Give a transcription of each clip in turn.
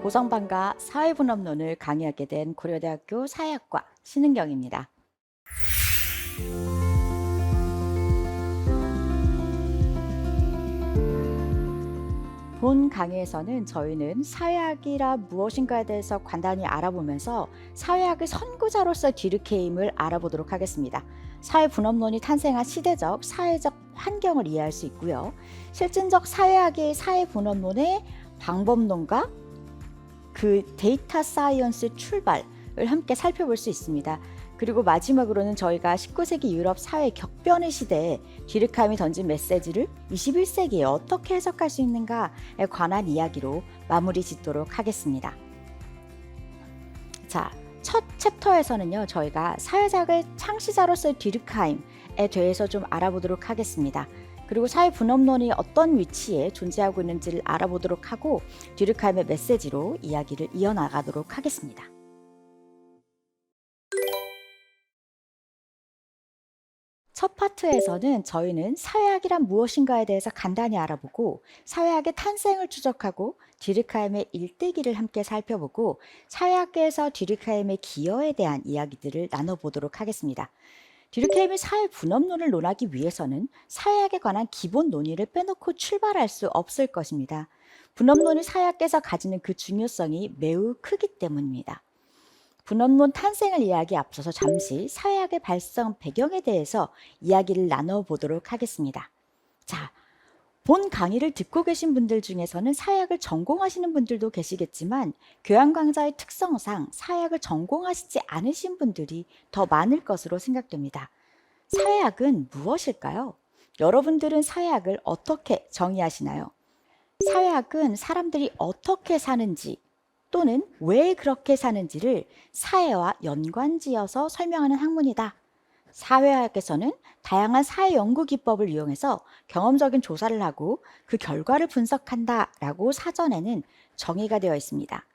고성방가 사회분업론을 강의하게 된 고려대학교 사회학과 신은경입니다. 본 강의에서는 저희는 사회학이라 무엇인가에 대해서 간단히 알아보면서 사회학의 선구자로서 디르케임을 알아보도록 하겠습니다. 사회분업론이 탄생한 시대적, 사회적 환경을 이해할 수 있고요. 실증적 사회학의 사회분업론의 방법론과 그 데이터 사이언스 출발을 함께 살펴볼 수 있습니다. 그리고 마지막으로는 저희가 19세기 유럽 사회 격변의 시대에 디르카임이 던진 메시지를 21세기에 어떻게 해석할 수 있는가에 관한 이야기로 마무리 짓도록 하겠습니다. 자, 첫 챕터에서는요, 저희가 사회작의 창시자로서의 디르카임에 대해서 좀 알아보도록 하겠습니다. 그리고 사회분업론이 어떤 위치에 존재하고 있는지를 알아보도록 하고 디르카임의 메시지로 이야기를 이어나가도록 하겠습니다. 첫 파트에서는 저희는 사회학이란 무엇인가에 대해서 간단히 알아보고 사회학의 탄생을 추적하고 디르카임의 일대기를 함께 살펴보고 사회학계에서 디르카임의 기여에 대한 이야기들을 나눠보도록 하겠습니다. 디르케임의 사회분업론을 논하기 위해서는 사회학에 관한 기본 논의를 빼놓고 출발할 수 없을 것입니다. 분업론이 사회학계에서 가지는 그 중요성이 매우 크기 때문입니다. 분업론 탄생을 이야기에 앞서서 잠시 사회학의 발성 배경에 대해서 이야기를 나눠보도록 하겠습니다. 자, 본 강의를 듣고 계신 분들 중에서는 사회학을 전공하시는 분들도 계시겠지만 교양 강좌의 특성상 사회학을 전공하시지 않으신 분들이 더 많을 것으로 생각됩니다. 사회학은 무엇일까요? 여러분들은 사회학을 어떻게 정의하시나요? 사회학은 사람들이 어떻게 사는지 또는 왜 그렇게 사는지를 사회와 연관지어서 설명하는 학문이다. 사회학에서는 다양한 사회 연구 기법을 이용해서 경험적인 조사를 하고 그 결과를 분석한다라고 사전에는 정의가 되어 있습니다.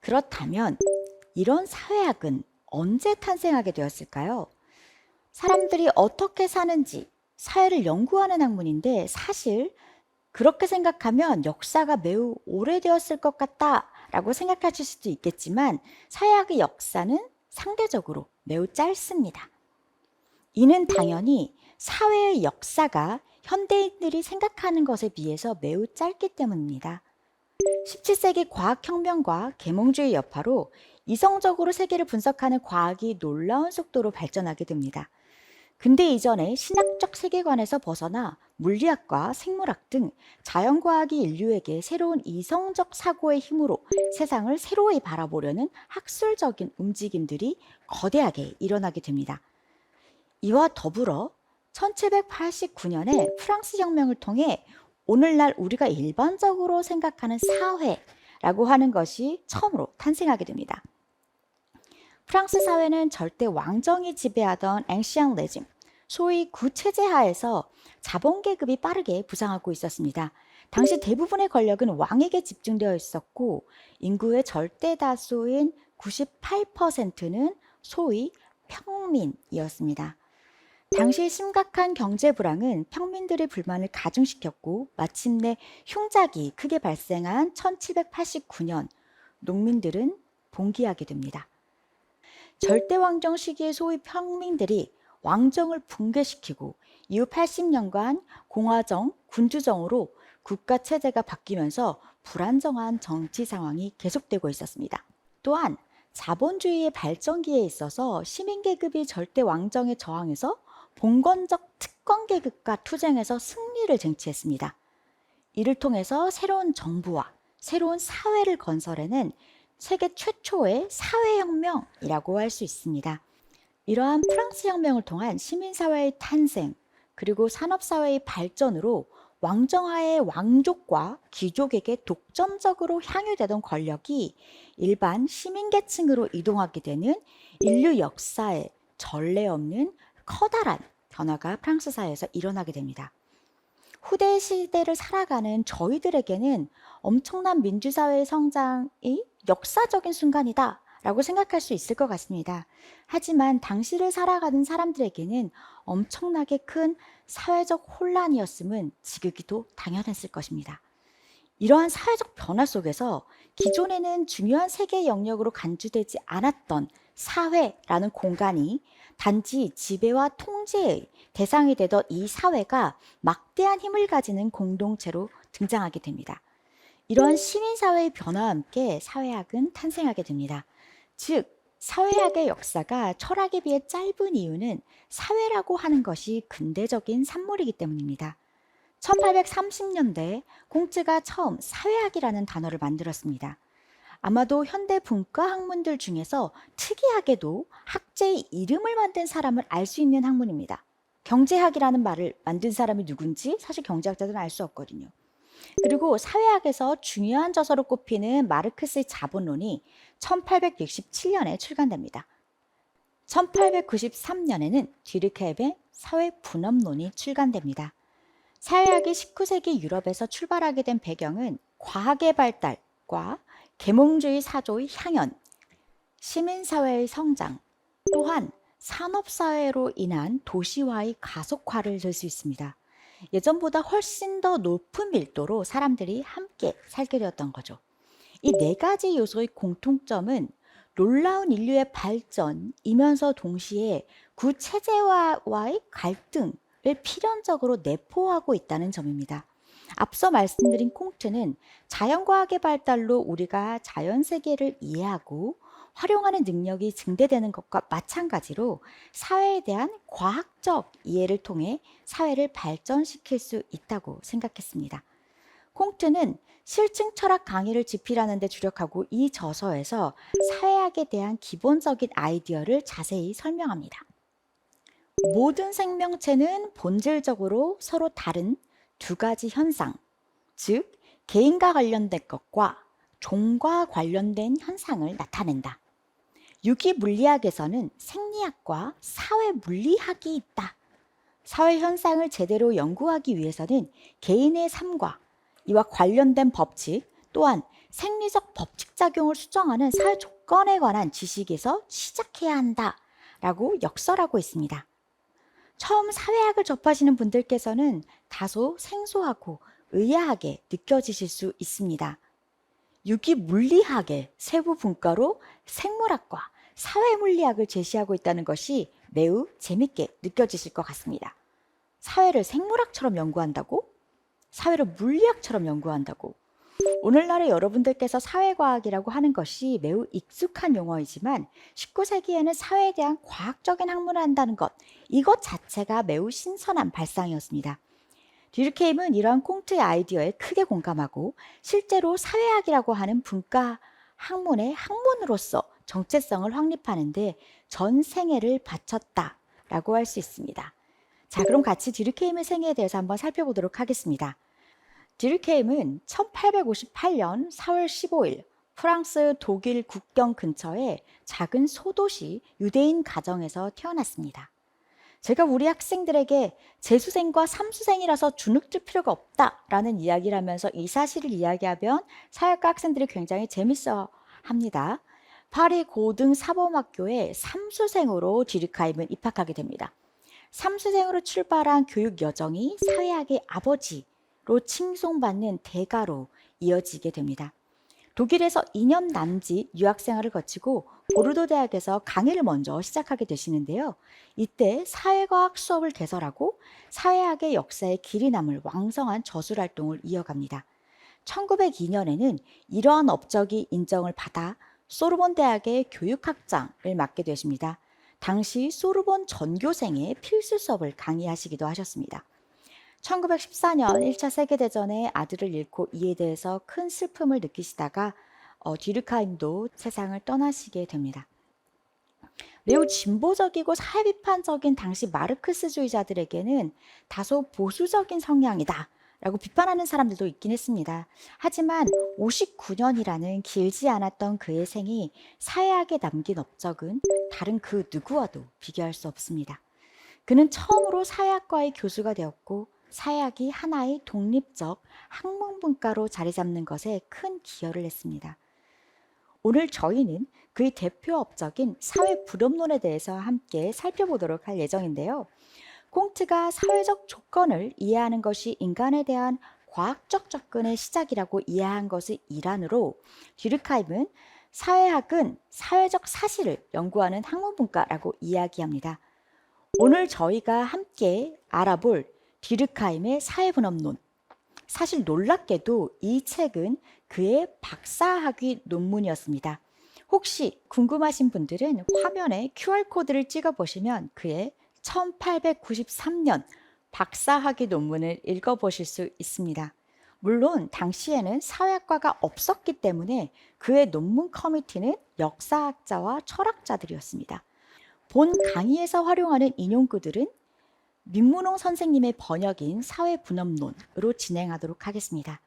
그렇다면 이런 사회학은 언제 탄생하게 되었을까요? 사람들이 어떻게 사는지 사회를 연구하는 학문인데 사실 그렇게 생각하면 역사가 매우 오래되었을 것 같다라고 생각하실 수도 있겠지만 사회학의 역사는 상대적으로 매우 짧습니다. 이는 당연히 사회의 역사가 현대인들이 생각하는 것에 비해서 매우 짧기 때문입니다. 17세기 과학혁명과 계몽주의 여파로 이성적으로 세계를 분석하는 과학이 놀라운 속도로 발전하게 됩니다. 근대 이전에 신학적 세계관에서 벗어나 물리학과 생물학 등 자연과학이 인류에게 새로운 이성적 사고의 힘으로 세상을 새로이 바라보려는 학술적인 움직임들이 거대하게 일어나게 됩니다. 이와 더불어 1789년에 프랑스 혁명을 통해 오늘날 우리가 일반적으로 생각하는 사회라고 하는 것이 처음으로 탄생하게 됩니다. 프랑스 사회는 절대 왕정이 지배하던 앵시앙 레짐, 소위 구체제 하에서 자본계급이 빠르게 부상하고 있었습니다. 당시 대부분의 권력은 왕에게 집중되어 있었고 인구의 절대 다수인 98%는 소위 평민이었습니다. 당시 심각한 경제 불황은 평민들의 불만을 가중시켰고 마침내 흉작이 크게 발생한 1789년 농민들은 봉기하게 됩니다. 절대왕정 시기의 소위 평민들이 왕정을 붕괴시키고 이후 80년간 공화정, 군주정으로 국가체제가 바뀌면서 불안정한 정치 상황이 계속되고 있었습니다. 또한 자본주의의 발전기에 있어서 시민계급이 절대왕정에 저항해서 봉건적 특권계급과 투쟁해서 승리를 쟁취했습니다. 이를 통해서 새로운 정부와 새로운 사회를 건설해낸 세계 최초의 사회혁명이라고 할 수 있습니다. 이러한 프랑스 혁명을 통한 시민사회의 탄생 그리고 산업사회의 발전으로 왕정하의 왕족과 귀족에게 독점적으로 향유되던 권력이 일반 시민계층으로 이동하게 되는 인류 역사에 전례 없는 커다란 변화가 프랑스 사회에서 일어나게 됩니다. 후대 시대를 살아가는 저희들에게는 엄청난 민주사회의 성장이 역사적인 순간이다 라고 생각할 수 있을 것 같습니다. 하지만 당시를 살아가는 사람들에게는 엄청나게 큰 사회적 혼란이었음은 지극히도 당연했을 것입니다. 이러한 사회적 변화 속에서 기존에는 중요한 세계 영역으로 간주되지 않았던 사회라는 공간이 단지 지배와 통제의 대상이 되던 이 사회가 막대한 힘을 가지는 공동체로 등장하게 됩니다. 이러한 시민사회의 변화와 함께 사회학은 탄생하게 됩니다. 즉, 사회학의 역사가 철학에 비해 짧은 이유는 사회라고 하는 것이 근대적인 산물이기 때문입니다. 1830년대 콩츠가 처음 사회학이라는 단어를 만들었습니다. 아마도 현대 분과 학문들 중에서 특이하게도 학제의 이름을 만든 사람을 알 수 있는 학문입니다. 경제학이라는 말을 만든 사람이 누군지 사실 경제학자들은 알 수 없거든요. 그리고 사회학에서 중요한 저서로 꼽히는 마르크스의 자본론이 1867년에 출간됩니다. 1893년에는 뒤르케임의 사회분업론이 출간됩니다. 사회학이 19세기 유럽에서 출발하게 된 배경은 과학의 발달과 계몽주의 사조의 향연, 시민사회의 성장, 또한 산업사회로 인한 도시화의 가속화를 들 수 있습니다. 예전보다 훨씬 더 높은 밀도로 사람들이 함께 살게 되었던 거죠. 이 네 가지 요소의 공통점은 놀라운 인류의 발전이면서 동시에 구체제와의 갈등을 필연적으로 내포하고 있다는 점입니다. 앞서 말씀드린 콩트는 자연과학의 발달로 우리가 자연세계를 이해하고 활용하는 능력이 증대되는 것과 마찬가지로 사회에 대한 과학적 이해를 통해 사회를 발전시킬 수 있다고 생각했습니다. 콩트는 실증 철학 강의를 집필하는 데 주력하고 이 저서에서 사회학에 대한 기본적인 아이디어를 자세히 설명합니다. 모든 생명체는 본질적으로 서로 다른 두 가지 현상, 즉 개인과 관련된 것과 종과 관련된 현상을 나타낸다. 유기물리학에서는 생리학과 사회물리학이 있다. 사회 현상을 제대로 연구하기 위해서는 개인의 삶과 이와 관련된 법칙, 또한 생리적 법칙 작용을 수정하는 사회 조건에 관한 지식에서 시작해야 한다라고 역설하고 있습니다. 처음 사회학을 접하시는 분들께서는 다소 생소하고 의아하게 느껴지실 수 있습니다. 유기물리학의 세부 분과로 생물학과 사회물리학을 제시하고 있다는 것이 매우 재밌게 느껴지실 것 같습니다. 사회를 생물학처럼 연구한다고? 사회를 물리학처럼 연구한다고? 오늘날의 여러분들께서 사회과학이라고 하는 것이 매우 익숙한 용어이지만 19세기에는 사회에 대한 과학적인 학문을 한다는 것, 이것 자체가 매우 신선한 발상이었습니다. 뒤르케임은 이러한 콩트의 아이디어에 크게 공감하고 실제로 사회학이라고 하는 분과 학문의 학문으로서 정체성을 확립하는 데 전 생애를 바쳤다라고 할 수 있습니다. 자, 그럼 같이 뒤르케임의 생애에 대해서 한번 살펴보도록 하겠습니다. 뒤르케임은 1858년 4월 15일 프랑스 독일 국경 근처의 작은 소도시 유대인 가정에서 태어났습니다. 제가 우리 학생들에게 재수생과 삼수생이라서 주눅들 필요가 없다라는 이야기를 하면서 이 사실을 이야기하면 사회과 학생들이 굉장히 재밌어 합니다. 파리 고등 사범학교에 삼수생으로 뒤르케임은 입학하게 됩니다. 삼수생으로 출발한 교육 여정이 사회학의 아버지로 칭송받는 대가로 이어지게 됩니다. 독일에서 2년 남짓 유학생활을 거치고 보르도 대학에서 강의를 먼저 시작하게 되시는데요. 이때 사회과학 수업을 개설하고 사회학의 역사에 길이 남을 왕성한 저술 활동을 이어갑니다. 1902년에는 이러한 업적이 인정을 받아 소르본 대학의 교육학장을 맡게 되십니다. 당시 소르본 전교생의 필수 수업을 강의하시기도 하셨습니다. 1914년 1차 세계대전에 아들을 잃고 이에 대해서 큰 슬픔을 느끼시다가 뒤르케임도 세상을 떠나시게 됩니다. 매우 진보적이고 사회비판적인 당시 마르크스주의자들에게는 다소 보수적인 성향이다 라고 비판하는 사람들도 있긴 했습니다. 하지만 59년이라는 길지 않았던 그의 생이 사회학에 남긴 업적은 다른 그 누구와도 비교할 수 없습니다. 그는 처음으로 사회학과의 교수가 되었고 사회학이 하나의 독립적 학문분과로 자리 잡는 것에 큰 기여를 했습니다. 오늘 저희는 그의 대표 업적인 사회불업론에 대해서 함께 살펴보도록 할 예정인데요. 콩트가 사회적 조건을 이해하는 것이 인간에 대한 과학적 접근의 시작이라고 이해한 것의 일환으로 뒤르카임은 사회학은 사회적 사실을 연구하는 학문분과라고 이야기합니다. 오늘 저희가 함께 알아볼 뒤르카임의 사회분업론. 사실 놀랍게도 이 책은 그의 박사학위 논문이었습니다. 혹시 궁금하신 분들은 화면에 QR코드를 찍어 보시면 그의 1893년 박사학위 논문을 읽어보실 수 있습니다. 물론 당시에는 사회학과가 없었기 때문에 그의 논문 커미티는 역사학자와 철학자들이었습니다. 본 강의에서 활용하는 인용구들은 민문홍 선생님의 번역인 사회분업론으로 진행하도록 하겠습니다.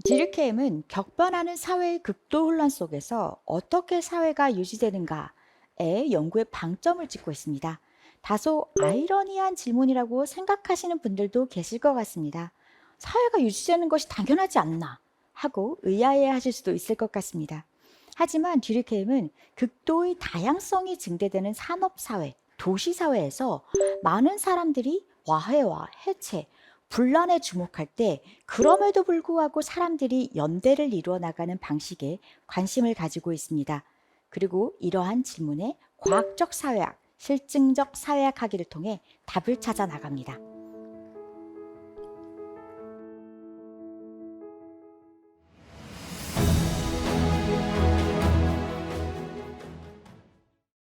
디르케임은 격변하는 사회의 극도 혼란 속에서 어떻게 사회가 유지되는가에 연구에 방점을 찍고 있습니다. 다소 아이러니한 질문이라고 생각하시는 분들도 계실 것 같습니다. 사회가 유지되는 것이 당연하지 않나 하고 의아해 하실 수도 있을 것 같습니다. 하지만 뒤르케임은 극도의 다양성이 증대되는 산업사회, 도시사회에서 많은 사람들이 화해와 해체, 분란에 주목할 때 그럼에도 불구하고 사람들이 연대를 이루어 나가는 방식에 관심을 가지고 있습니다. 그리고 이러한 질문에 과학적 사회학, 실증적 사회학 학위를 통해 답을 찾아 나갑니다.